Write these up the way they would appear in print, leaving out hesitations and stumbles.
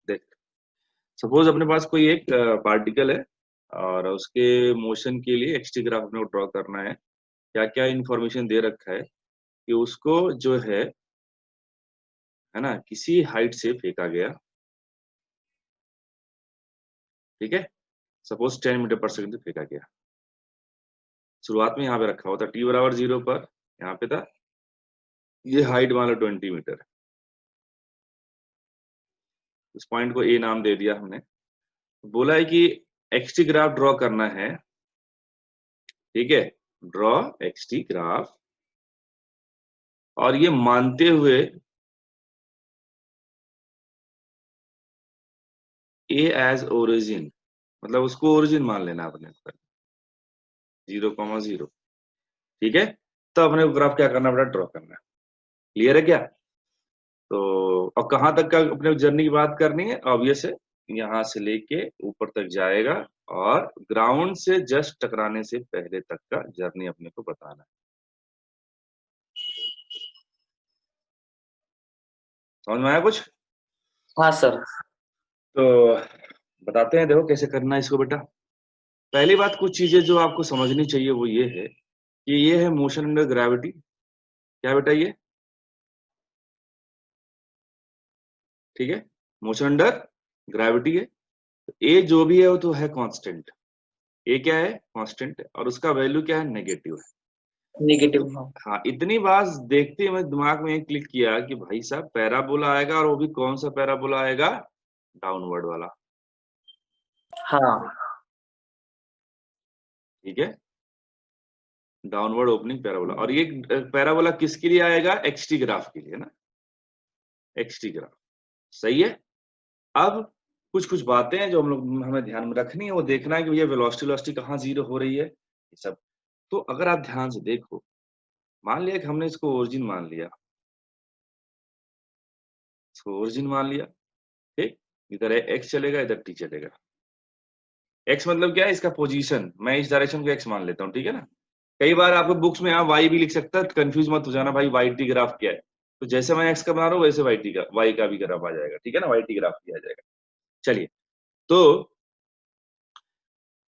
देख, सपोज अपने पास कोई एक पार्टिकल है और उसके मोशन के लिए एक्सटी ग्राफ अपने को ड्रॉ करना है। क्या क्या इन्फॉर्मेशन दे रखा है कि उसको जो है ना, किसी हाइट से फेंका गया, ठीक है, सपोज 10 मीटर पर सेकंड से फेंका गया। शुरुआत में यहाँ पे रखा हुआ था t बराबर 0 पर, यहाँ पे था, ये हाइट मान लो 20 मीटर है। उस पॉइंट को ए नाम दे दिया हमने। बोला है कि एक्सटी ग्राफ ड्रॉ करना है, ठीक है, ड्रॉ एक्सटी ग्राफ, और ये मानते हुए ए एज ओरिजिन, मतलब उसको ओरिजिन मान लेना अपने 0,0, ठीक है। तो अपने को ग्राफ क्या करना पड़ा, ड्रॉ करना है। क्लियर है क्या? तो अब कहाँ तक का अपने जर्नी की बात करनी है, ऑब्वियस है, यहाँ से लेके ऊपर तक जाएगा और ग्राउंड से जस्ट टकराने से पहले तक का जर्नी अपने को बताना है। समझ में आया कुछ? हाँ सर। तो बताते हैं, देखो कैसे करना है इसको बेटा। पहली बात, कुछ चीजें जो आपको समझनी चाहिए वो ये है कि ये है मोशन अंडर ग्रेविटी। क्या बेटा ये? ठीक है, मोशन अंडर ग्रेविटी है। तो ए जो भी है वो तो है कांस्टेंट। ए क्या है? कांस्टेंट है, और उसका वैल्यू क्या है? नेगेटिव है। तो नेगेटिव, हाँ। हाँ, इतनी बात देखते ही मैं दिमाग में एक क्लिक किया कि भाई साहब पैराबोला आएगा, और वो भी कौन सा पैराबोला आएगा? डाउनवर्ड वाला। हाँ। ठीक है, डाउनवर्ड ओपनिंग पैराबोला। और ये पैराबोला किसके लिए आएगा? एक्सटी ग्राफ के लिए ना, एक्सटी ग्राफ। सही है। अब कुछ कुछ बातें हैं जो हम लोग हमें ध्यान में रखनी है, वो देखना है कि भैया वेलोसिटी कहाँ जीरो हो रही है, ये सब। तो अगर आप ध्यान से देखो, मान लिया कि हमने इसको ओरिजिन मान लिया, इसको ओरिजिन मान लिया, ठीक। इधर एक्स चलेगा, इधर टी चलेगा। एक्स मतलब क्या है? इसका पोजीशन। मैं इस डायरेक्शन को एक्स मान लेता हूँ, ठीक है ना। कई बार आपको बुक्स में यहाँ वाई भी लिख सकता है, कंफ्यूज मत हो जाना भाई वाई टी ग्राफ क्या है। तो जैसे मैं एक्स का बना रहा हूँ वैसे वाई का भी ग्राफ आ जाएगा, ठीक है ना, वाई टी ग्राफ भी आ जाएगा। चलिए, तो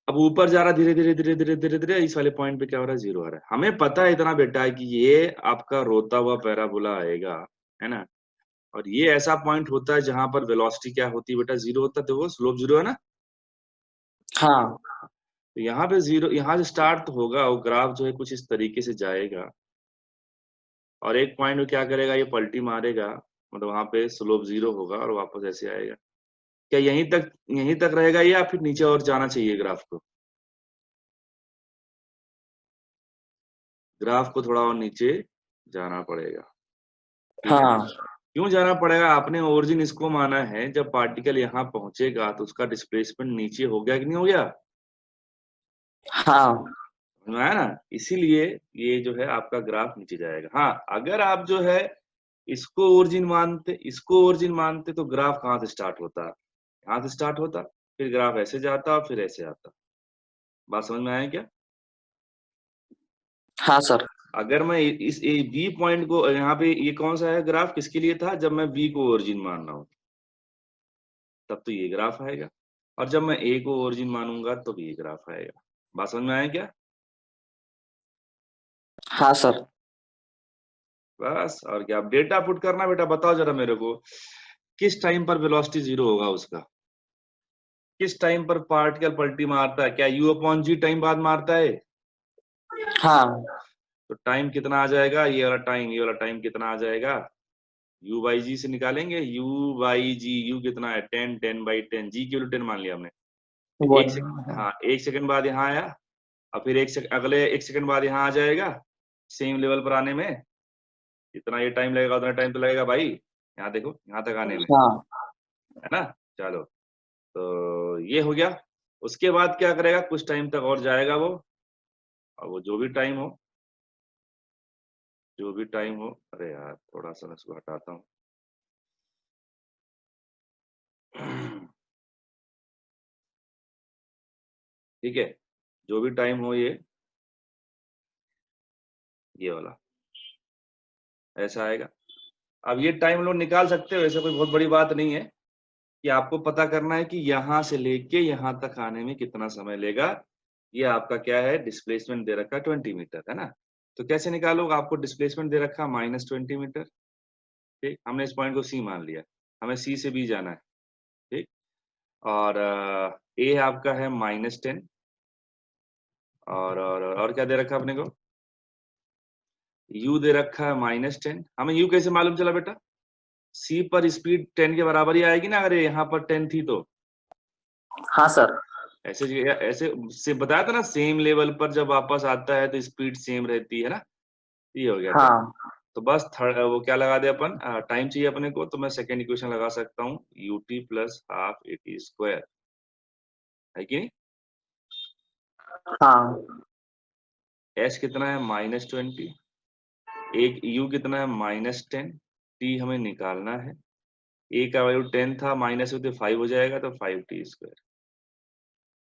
अब ऊपर जा रहा धीरे धीरे धीरे धीरे धीरे धीरे, इस वाले पॉइंट पे क्या हो रहा है? जीरो आ रहा है। हमें पता है इतना बेटा है कि ये आपका रोता हुआ पैराबोला आएगा, है ना। और ये ऐसा पॉइंट होता है जहां पर वेलोसिटी क्या होती है बेटा? जीरो होता है। देखो स्लोप जीरो है ना। हाँ। तो यहाँ पे जीरो, यहाँ से स्टार्ट होगा वो ग्राफ जो है कुछ इस तरीके से जाएगा, और एक पॉइंट में क्या करेगा? ये पलटी मारेगा, मतलब वहां पे स्लोप जीरो होगा और वापस ऐसे आएगा। क्या यहीं तक रहेगा या फिर नीचे और जाना चाहिए ग्राफ को? ग्राफ को थोड़ा और नीचे जाना पड़ेगा, ठीक है। हाँ। क्यों जाना पड़ेगा? आपने ओरिजिन इसको माना है, जब पार्टिकल यहाँ पहुंचेगा तो उसका डिस्प्लेसमेंट नीचे हो गया कि नहीं हो गया? हाँ। समझ में आया ना। इसीलिए ये जो है आपका ग्राफ नीचे जाएगा। हाँ, अगर आप जो है इसको ओरिजिन मानते तो ग्राफ कहाँ से स्टार्ट होता? यहाँ से स्टार्ट होता, फिर ग्राफ ऐसे जाता और फिर ऐसे आता। बात समझ में आया क्या? हाँ सर। अगर मैं इस बी पॉइंट को यहाँ पे, ये कौन सा है ग्राफ, किसके लिए था? जब मैं बी को ओरिजिन मान रहा हूँ तब तो ये ग्राफ आएगा, और जब मैं ए को ओरिजिन मानूंगा तो भी ये ग्राफ आएगा। बात समझ में आया क्या? हाँ सर। बस, और क्या। अब डेटा पुट करना बेटा, बताओ जरा मेरे को, किस टाइम पर वेलोसिटी जीरो होगा उसका? किस टाइम पर पार्टिकल पलटी मारता है? क्या यू अपॉन जी टाइम बाद मारता है? हाँ। तो टाइम कितना आ जाएगा? ये वाला टाइम कितना आ जाएगा? यू बाई जी से निकालेंगे। यू बाई जी, यू कितना है? 10, 10/10, जी की वैल्यू 10 मान लिया हमने। वन। हाँ, 1 सेकंड बाद यहाँ आया, और फिर अगले 1 सेकंड बाद यहाँ आ जाएगा, सेम लेवल पर आने में। जितना ये टाइम लगेगा उतना टाइम तो लगेगा भाई, यहाँ देखो, यहाँ तक आने में, हाँ। है ना। चलो, तो ये हो गया। उसके बाद क्या करेगा? कुछ टाइम तक और जाएगा वो, और वो जो भी टाइम हो, अरे यार थोड़ा सा मैं इसको हटाता हूँ। ठीक है, जो भी टाइम हो, ये वाला ऐसा आएगा। अब ये टाइम लोग निकाल सकते हो, ऐसे कोई बहुत बड़ी बात नहीं है, कि आपको पता करना है कि यहां से लेके यहां तक आने में कितना समय लेगा। ये आपका क्या है, डिस्प्लेसमेंट दे रखा है 20 मीटर, है ना। तो कैसे निकालोगे, आपको डिस्प्लेसमेंट दे रखा -20 मीटर। ठीक, हमने इस पॉइंट को सी मान लिया, हमें सी से बी जाना है। ठीक, और ए आपका है -10, और क्या दे रखा है अपने को, यू दे रखा है -10। हमें यू कैसे मालूम चला बेटा, सी पर स्पीड 10 के बराबर ही आएगी ना, अगर यहाँ पर 10 थी तो। हाँ सर। ऐसे ऐसे से बताया था ना, सेम लेवल पर जब वापस आता है तो स्पीड सेम रहती है ना। ये हो गया 10। हाँ तो बस थर्ड वो क्या लगा दे अपन, टाइम चाहिए अपने को, तो मैं सेकेंड इक्वेशन लगा सकता हूँ, ut plus half at square, है कि नहीं। हाँ एच कितना है -20, एक यू कितना है -10, टी हमें निकालना है। ए का वैल्यू 10 था, माइनस होते 5 हो जाएगा, तो 5t स्क्वायर।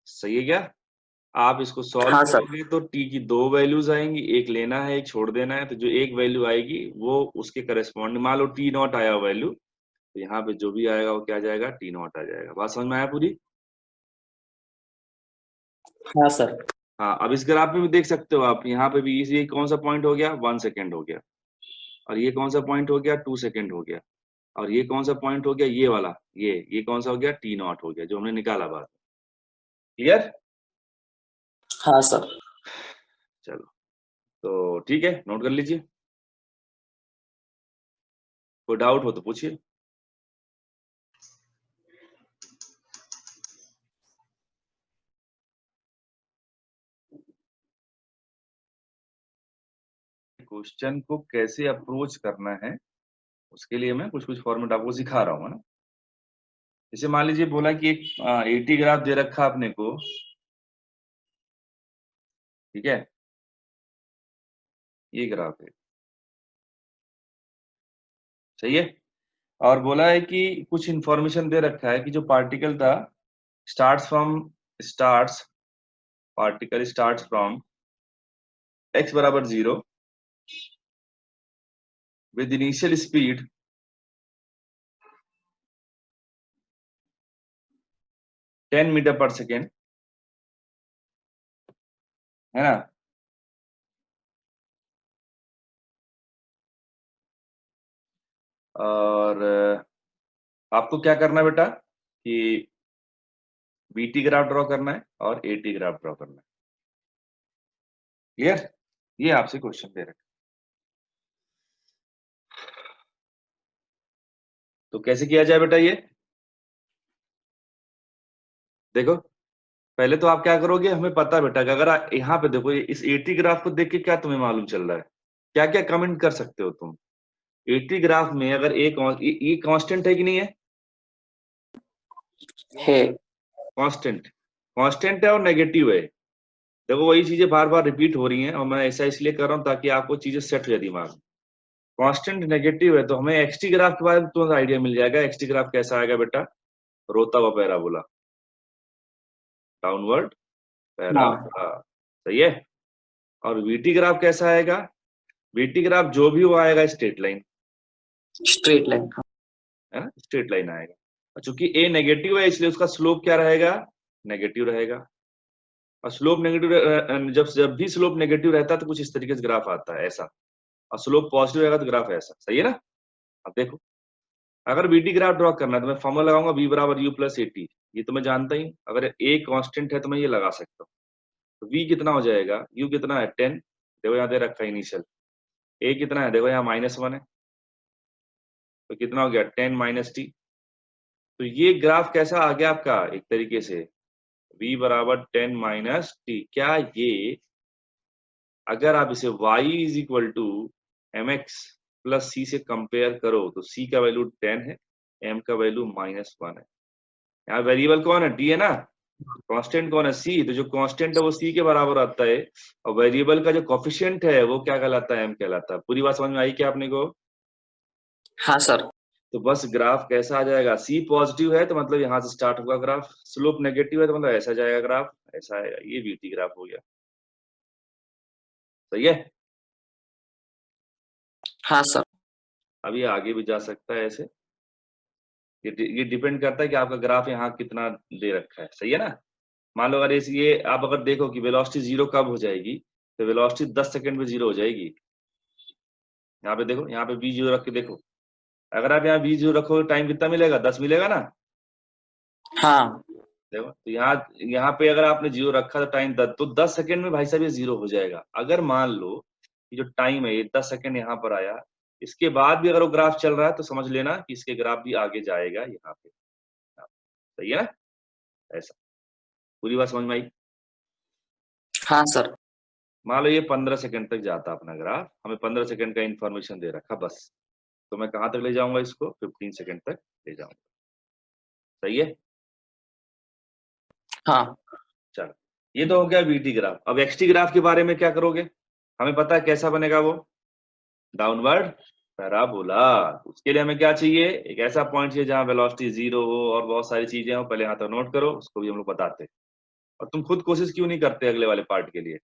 सही है क्या। आप इसको सॉल्व हाँ सर। करोगे तो टी की 2 वैल्यूज आएंगी, एक लेना है एक छोड़ देना है। तो जो एक वैल्यू आएगी वो उसके करस्पॉन्डिंग, मान लो टी नॉट आया वैल्यू, तो यहाँ पे जो भी आएगा वो क्या आ जाएगा, टी नॉट आ जाएगा। बात समझ में आया पूरी। हाँ सर। हाँ, अब इस ग्राफ में भी देख सकते हो आप, यहाँ पे भी ये कौन सा पॉइंट हो गया, 1 सेकेंड हो गया, और ये कौन सा पॉइंट हो गया, 2 सेकेंड हो गया, और ये कौन सा पॉइंट हो गया, ये वाला, ये कौन सा हो गया, टी नॉट हो गया, जो हमने निकाला बात। क्लियर। हाँ सर। चलो, तो ठीक है, नोट कर लीजिए, कोई डाउट हो तो पूछिए। क्वेश्चन को कैसे अप्रोच करना है, उसके लिए मैं कुछ कुछ फॉर्मेट आपको सिखा रहा हूँ, है ना। जैसे मान लीजिए बोला कि एक 80 ग्राफ दे रखा आपने को, ठीक है, ये ग्राफ है, सही है। और बोला है कि कुछ इंफॉर्मेशन दे रखा है कि जो पार्टिकल था starts particle starts from x बराबर 0 विद इनिशियल स्पीड 10 मीटर पर सेकेंड, है ना। और आपको क्या करना है बेटा कि बीटी ग्राफ ड्रॉ करना है और एटी ग्राफ ड्रॉ करना है। क्लियर, ये आपसे क्वेश्चन दे रखा है। तो कैसे किया जाए बेटा ये, देखो पहले तो आप क्या करोगे, हमें पता है बेटा कि अगर यहाँ पे देखो, इस एटी ग्राफ को देख के क्या तुम्हें मालूम चल रहा है, क्या क्या कमेंट कर सकते हो तुम। एटी ग्राफ में अगर ये कांस्टेंट है कि नहीं है, है। कांस्टेंट, कांस्टेंट है और नेगेटिव है। देखो वही चीजें बार बार रिपीट हो रही हैं, और मैं ऐसा इसलिए कर रहा हूँ ताकि आपको चीजें सेट हो जाए दिमाग में। कांस्टेंट नेगेटिव है तो हमें एक्सटी ग्राफ के बारे में तुरंत आइडिया मिल जाएगा। एक्सटी ग्राफ कैसा आएगा बेटा, रोता हुआ पैराबोला, डाउनवर्ड हाँ। पैराबोला, सही है। और वीटी ग्राफ कैसा आएगा, वीटी ग्राफ जो भी वो आएगा स्ट्रेट लाइन, स्ट्रेट लाइन। है ना, स्ट्रेट लाइन आएगा। और चूंकि ए नेगेटिव है इसलिए उसका स्लोप क्या रहेगा, नेगेटिव रहेगा। और स्लोप नेगेटिव, जब जब भी स्लोप नेगेटिव रहता है तो कुछ इस तरीके से ग्राफ आता है ऐसा, और स्लोप पॉजिटिव रहेगा तो ग्राफ ऐसा, सही है ना। अब देखो, अगर बीटी ग्राफ ड्रॉ करना है तो मैं फॉर्मूला लगाऊंगा बी बराबर यू प्लस एटी, ये तो मैं जानता ही। अगर ए कांस्टेंट है तो मैं ये लगा सकता हूँ। तो वी कितना हो जाएगा, यू कितना है 10, देखो यहाँ दे रखा है इनिशियल। ए कितना है, देखो यहाँ -1 है, तो कितना हो गया 10 माइनस टी। तो ये ग्राफ कैसा आ गया आपका, एक तरीके से v बराबर 10 माइनस टी। क्या ये, अगर आप इसे y is equal to m x plus c से कंपेयर करो तो c का वैल्यू 10 है, m का वैल्यू -1 है। यहाँ वेरिएबल कौन है, d है ना, कांस्टेंट कौन है, c। तो जो कांस्टेंट है वो c के बराबर आता है, और वेरिएबल का जो कोफिशिएंट है वो क्या कहलाता है, m कहलाता है। पूरी बात समझ में आई क्या आपने को। हाँ सर। तो बस ग्राफ कैसा आ जाएगा, c पॉजिटिव है तो मतलब यहाँ से स्टार्ट होगा ग्राफ, स्लोप नेगेटिव है तो मतलब ऐसा जाएगा ग्राफ, ऐसा आएगा। ये बीटी ग्राफ हो गया, सही है। हाँ सर। अब ये आगे भी जा सकता है ऐसे। ये डिपेंड करता है कि आपका ग्राफ यहाँ कितना दे रखा है, सही है ना। मान लो अगर ये आप अगर देखो कि वेलोसिटी 0 कब हो जाएगी, तो वेलोसिटी 10 सेकंड में 0 हो जाएगी। यहाँ पे देखो, यहाँ पे v0 रख के देखो, अगर आप यहाँ v0 रखो टाइम कितना मिलेगा, 10 मिलेगा ना। हाँ देखो तो यहाँ पे अगर आपने 0 रखा तो टाइम 10, तो 10 सेकंड में भाई साहब ये 0 हो जाएगा। अगर मान लो कि जो टाइम है ये 10 सेकंड यहाँ पर आया, इसके बाद भी अगर वो ग्राफ चल रहा है तो समझ लेना कि इसके ग्राफ भी आगे जाएगा यहाँ पे। सही है ना, ऐसा। पूरी बात समझ में आई। हाँ सर। मान लो ये 15 सेकंड तक जाता अपना ग्राफ, हमें 15 सेकंड का इंफॉर्मेशन दे रखा बस, तो मैं कहाँ तक ले जाऊंगा इसको, 15 सेकंड तक ले जाऊंगा। सही है। हाँ चलो, ये तो हो गया वीटी ग्राफ। अब एक्सटी ग्राफ के बारे में क्या करोगे, हमें पता है कैसा बनेगा वो, डाउनवर्ड पैराबोला। उसके लिए हमें क्या चाहिए, एक ऐसा पॉइंट चाहिए जहां वेलोसिटी 0 हो और बहुत सारी चीजें हो। पहले यहाँ तक नोट करो, उसको भी हम लोग बताते हैं। और तुम खुद कोशिश क्यों नहीं करते अगले वाले पार्ट के लिए।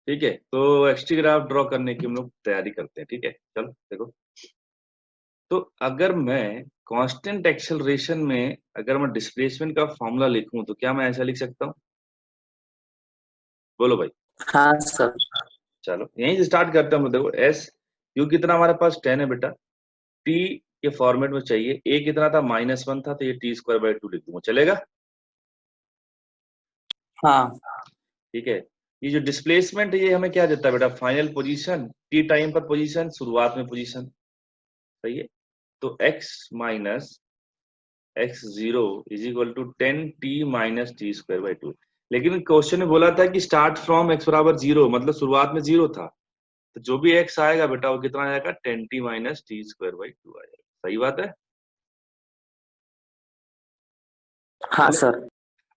ठीक है, तो एक्सटी ग्राफ ड्रॉ करने की हम लोग तैयारी करते हैं। ठीक है, चलो देखो। तो अगर मैं कांस्टेंट एक्सेलरेशन में अगर मैं डिस्प्लेसमेंट का फॉर्मूला लिखूं तो क्या मैं ऐसा लिख सकता हूं, बोलो भाई। हाँ सर। चलो यहीं से स्टार्ट करते हैं हम लोग। देखो एस यू कितना हमारे पास 10 है बेटा, टी के फॉर्मेट में चाहिए, ए कितना था -1 था, तो ये टी स्क्वायर बाई 2 लिख दूंगा, चलेगा। हाँ ठीक है, ये जो डिस्प्लेसमेंट है ये हमें क्या देता है बेटा, फाइनल पोजीशन, टी टाइम पर पोजीशन, शुरुआत में पोजीशन। सही है, तो x माइनस x0 is equal to 10t minus t square by 2। लेकिन क्वेश्चन में बोला था कि स्टार्ट फ्रॉम x बराबर 0, मतलब शुरुआत में 0 था, तो जो भी x आएगा बेटा वो कितना आएगा, 10t minus t square by 2 आएगा। सही बात है। हाँ चले, सर।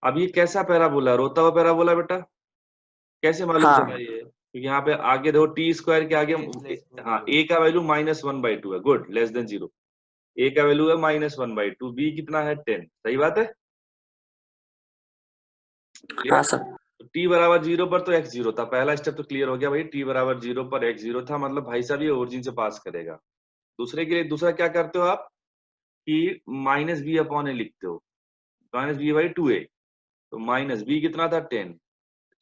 अब ये कैसा पैराबोला, रोता हुआ पैराबोला बेटा, कैसे मालूम चला हाँ ये, क्योंकि यहाँ पे आगे देखो टी स्क्वायर के आगे, हाँ ए का वैल्यू -1/2 है, गुड, लेस देन 0। ए का वैल्यू है -1/2, बी कितना है 10। सही बात है। हाँ क्लियर। सर। तो टी बराबर 0 पर तो x 0 था, पहला स्टेप तो क्लियर हो गया भाई, टी बराबर 0 पर x 0 था, मतलब भाई साहब ये ओरिजिन से पास करेगा। दूसरे के लिए दूसरा क्या करते हो आप कि -b/a लिखते हो, -b/2a, तो -b कितना था 10,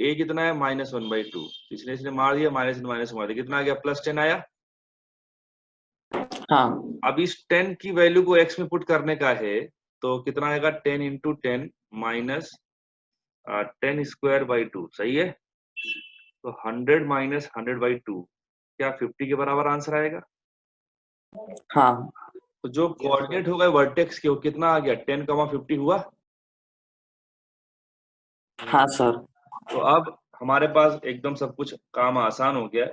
a कितना है -1/2, इसने इसने मार दिया, माइनस माइनस मार दिया, कितना आ गया, +10 आया। हाँ अब इस 10 की वैल्यू को x में पुट करने का है, तो कितना आएगा, 10 इंटू 10 माइनस 10 स्क्वायर बाई 2। सही है, तो 100 माइनस 100/2 क्या 50 के बराबर आंसर आएगा। हाँ तो जो कोऑर्डिनेट होगा वर्टेक्स के, वो कितना आ गया, 10,50 हुआ। हाँ सर। तो अब हमारे पास एकदम सब कुछ काम आसान हो गया है।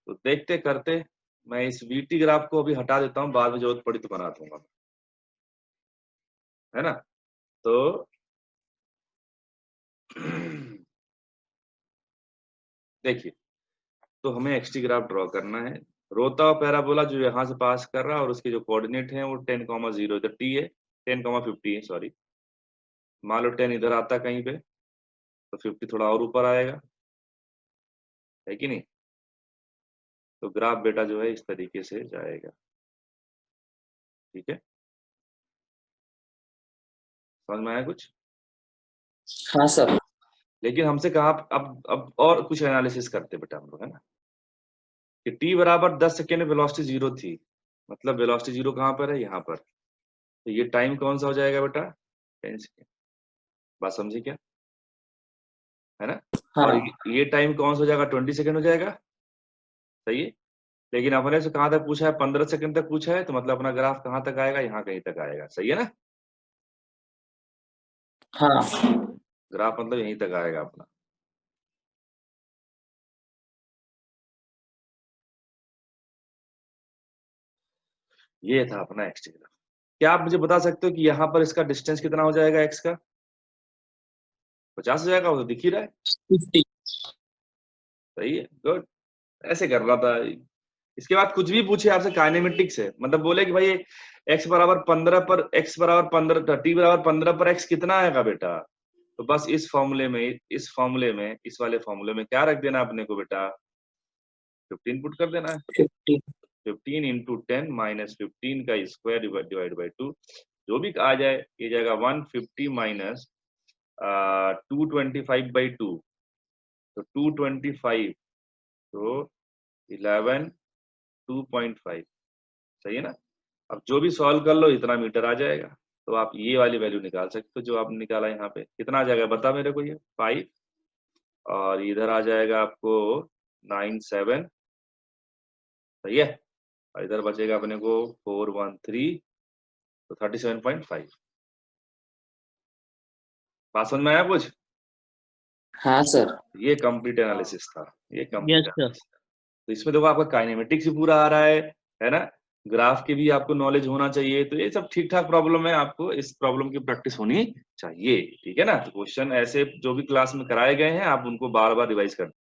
तो देखते करते मैं इस वीटी ग्राफ को अभी हटा देता हूँ, बाद में जरूरत पड़ी तो बना दूंगा, है ना। तो देखिए, तो हमें एक्सटी ग्राफ ड्रॉ करना है। रोता हुआ पैराबोला जो यहाँ से पास कर रहा है और उसके जो कोऑर्डिनेट हैं वो 10,0 इधर टी है, 10,50 है, सॉरी। मान लो 10 इधर आता कहीं पे, तो 50 थोड़ा और ऊपर आएगा, है कि नहीं। तो ग्राफ बेटा जो है इस तरीके से जाएगा। ठीक है, समझ में आया कुछ। हाँ सर। लेकिन हमसे कहा, अब और कुछ एनालिसिस करते बेटा हम लोग, है ना, कि t बराबर 10 सेकेंड में वेलोसिटी 0 थी, मतलब वेलोसिटी 0 कहाँ पर है, यहाँ पर, तो ये टाइम कौन सा हो जाएगा बेटा, 10 सेकेंड। बात समझे क्या, है ना। और हाँ ये टाइम कौन सा हो जाएगा, 20 सेकेंड हो जाएगा। सही है, लेकिन अपने से कहाँ तक पूछा है, 15 सेकंड तक पूछा है, तो मतलब अपना ग्राफ कहाँ तक आएगा, यहाँ कहीं तक आएगा। सही है ना, हाँ ग्राफ मतलब यहीं तक आएगा अपना। ये था अपना एक्स ग्राफ। क्या आप मुझे बता सकते हो कि यहाँ पर इसका डिस्टेंस कितना हो जाएगा एक्स का, 50 हो जाएगा, वो तो दिख ही रहा है। 50। सही है, गुड, ऐसे कर रहा था। इसके बाद कुछ भी पूछे आपसे काइनेमेटिक्स है, मतलब बोले कि भाई x बराबर 15 पर, x बराबर 15, t बराबर 15 पर x कितना आएगा बेटा, तो बस इस फॉर्मूले में, इस वाले फॉर्मूले में क्या रख देना अपने को बेटा, 15 पुट कर देना है। 50। 15 इंटू 10 माइनस 15 का स्क्वायर डिवाइड बाई 2, जो भी आ जाए ये जाएगा 150 माइनस 225 बाई 2, तो 225, तो 11 2.5, सही है ना। अब जो भी सॉल्व कर लो इतना मीटर आ जाएगा, तो आप ये वाली वैल्यू निकाल सकते हो जो आपने निकाला यहाँ पे। कितना आ जाएगा बता मेरे को, ये 5, और इधर आ जाएगा आपको 97, सही है, और इधर बचेगा अपने को 413, तो 37.5। बात समझ में आया कुछ? हाँ सर। ये कंप्लीट एनालिसिस था, ये कंप्लीट यस सर। एनालिसिस। तो इसमें देखो आपका काइनेमेटिक्स भी पूरा आ रहा है ना, ग्राफ की भी आपको नॉलेज होना चाहिए, तो ये सब ठीक ठाक प्रॉब्लम है, आपको इस प्रॉब्लम की प्रैक्टिस होनी चाहिए, ठीक है ना। तो क्वेश्चन ऐसे जो भी क्लास में कराए गए हैं आप उनको बार बार रिवाइज करते